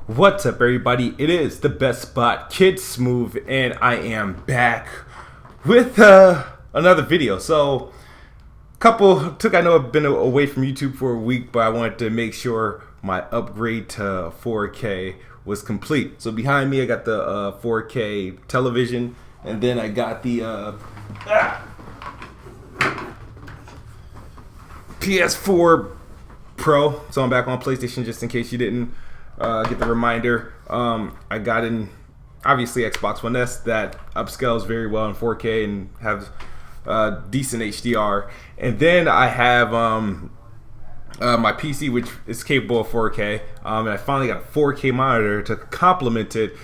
What's up, everybody? It is the best spot, Kid Smooth, and I am back with another video. So, I know I've been away from YouTube for a week, but I wanted to make sure my upgrade to 4K was complete. So behind me, I got the 4K television, and then I got the PS4 Pro. So I'm back on PlayStation, just in case you didn't get the reminder. I got in obviously Xbox One S that upscales very well in 4K and have decent HDR, and then I have my PC, which is capable of 4K, and I finally got a 4K monitor to complement it,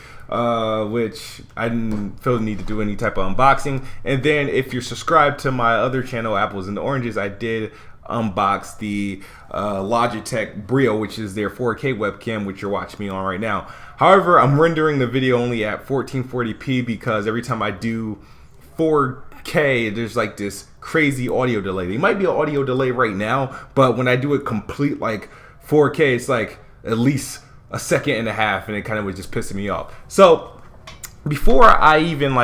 which I didn't feel the need to do any type of unboxing. And then if you're subscribed to my other channel, Apples and Oranges, I did unbox the Logitech Brio, which is their 4K webcam, which you're watching me on right now. However, I'm rendering the video only at 1440p because every time I do 4K, there's like this crazy audio delay. There might be an audio delay right now, but when I do it complete like 4K, it's like at least a second and a half, and it kind of was just pissing me off. So before I even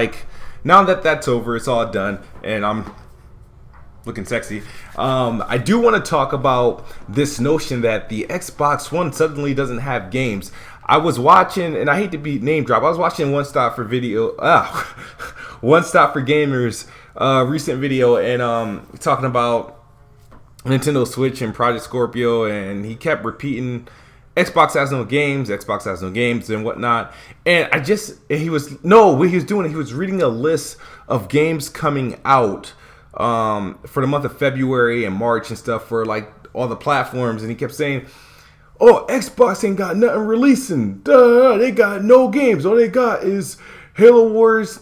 now that that's over, it's all done, and I'm looking sexy. I do want to talk about this notion that the Xbox One suddenly doesn't have games. I was watching, and I hate to be name drop, I was watching One Stop for Gamers recent video, and talking about Nintendo Switch and Project Scorpio, and he kept repeating Xbox has no games, Xbox has no games, and whatnot. And he was reading a list of games coming out for the month of February and March and stuff for like all the platforms, and he kept saying, "Oh, Xbox ain't got nothing releasing. Duh, they got no games. All they got is Halo Wars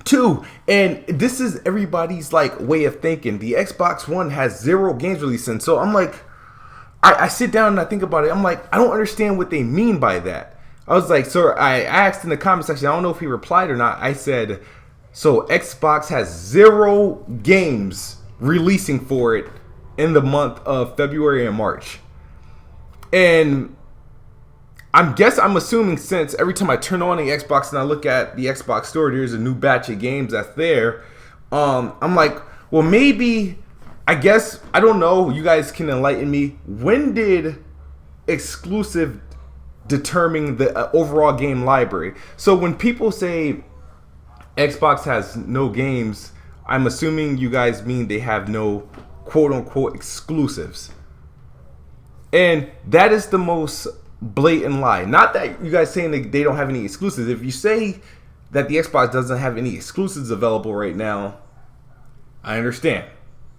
2." And this is everybody's way of thinking. The Xbox One has 0 games releasing. So I'm like, I sit down and I think about it. I'm like, I don't understand what they mean by that. I was like, so I asked in the comment section, I don't know if he replied or not. I said, so Xbox has 0 games releasing for it in the month of February and March. And I'm assuming, since every time I turn on the Xbox and I look at the Xbox store, there's a new batch of games that's there. I'm like, well, maybe, I don't know. You guys can enlighten me. When did exclusive determine the overall game library? So when people say Xbox has no games, I'm assuming you guys mean they have no quote-unquote exclusives. And that is the most blatant lie. Not that you guys saying that they don't have any exclusives. If you say that the Xbox doesn't have any exclusives available right now, I understand.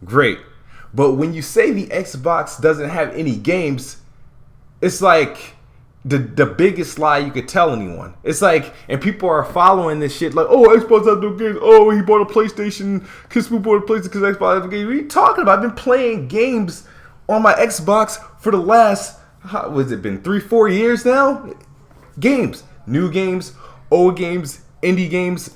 Great. But when you say the Xbox doesn't have any games, it's like the biggest lie you could tell anyone. It's like, and people are following this shit like, oh, Xbox has no games. Oh, he bought a PlayStation. Kiss bought a PlayStation because Xbox has no games. What are you talking about? I've been playing games on my Xbox for the last, been 3-4 years now? Games. New games, old games, indie games.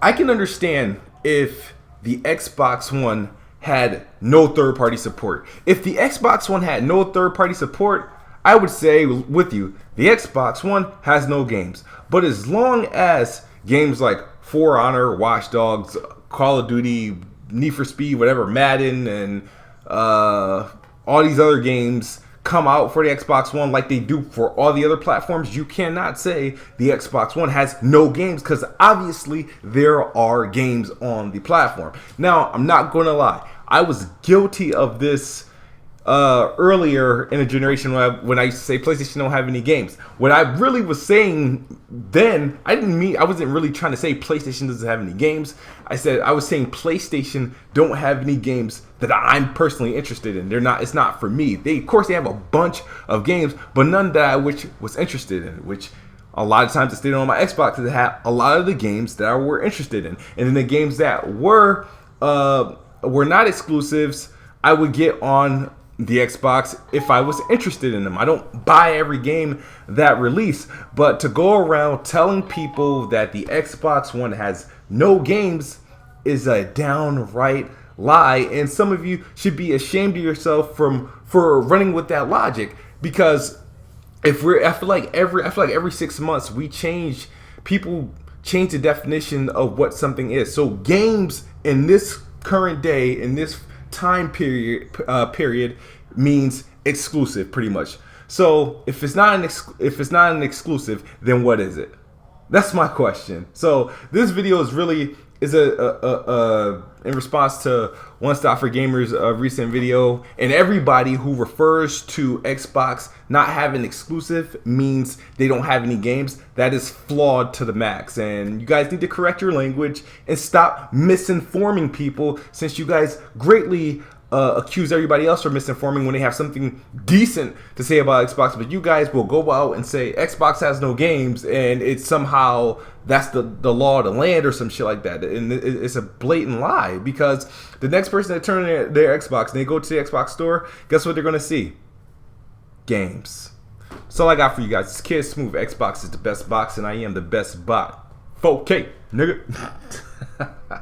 I can understand if the Xbox One had no third-party support. If the Xbox One had no third-party support, I would say with you, the Xbox One has no games. But as long as games like For Honor, Watch Dogs, Call of Duty, Need for Speed, whatever, Madden, and all these other games come out for the Xbox One like they do for all the other platforms, you cannot say the Xbox One has no games, because obviously there are games on the platform. Now, I'm not going to lie. I was guilty of this earlier in a generation when I used to say PlayStation don't have any games. What I really was saying then, I wasn't really trying to say PlayStation doesn't have any games. I was saying PlayStation don't have any games that I'm personally interested in. It's not for me. Of course they have a bunch of games, but none that I was interested in, which a lot of times I stayed on my Xbox because it had a lot of the games that I were interested in. And then the games that were not exclusives, I would get on the Xbox if I was interested in them. I don't buy every game that release, but to go around telling people that the Xbox One has no games is a downright lie, and some of you should be ashamed of yourself for running with that logic. Because I feel like every 6 months people change the definition of what something is. So games in this current day, in this time period means exclusive, pretty much. So if it's not an exclusive, then what is it? That's my question. So this video is a in response to One Stop for Gamers' recent video, and everybody who refers to Xbox not having exclusive means they don't have any games. That is flawed to the max, and you guys need to correct your language and stop misinforming people, since you guys greatly accuse everybody else for misinforming when they have something decent to say about Xbox, but you guys will go out and say Xbox has no games, and it's somehow that's the law of the land or some shit like that. And it's a blatant lie, because the next person that turns their Xbox and they go to the Xbox store, guess what they're gonna see? Games. That's all I got for you guys. It's Kid Smooth. Xbox is the best box, and I am the best bot. 4K, nigga.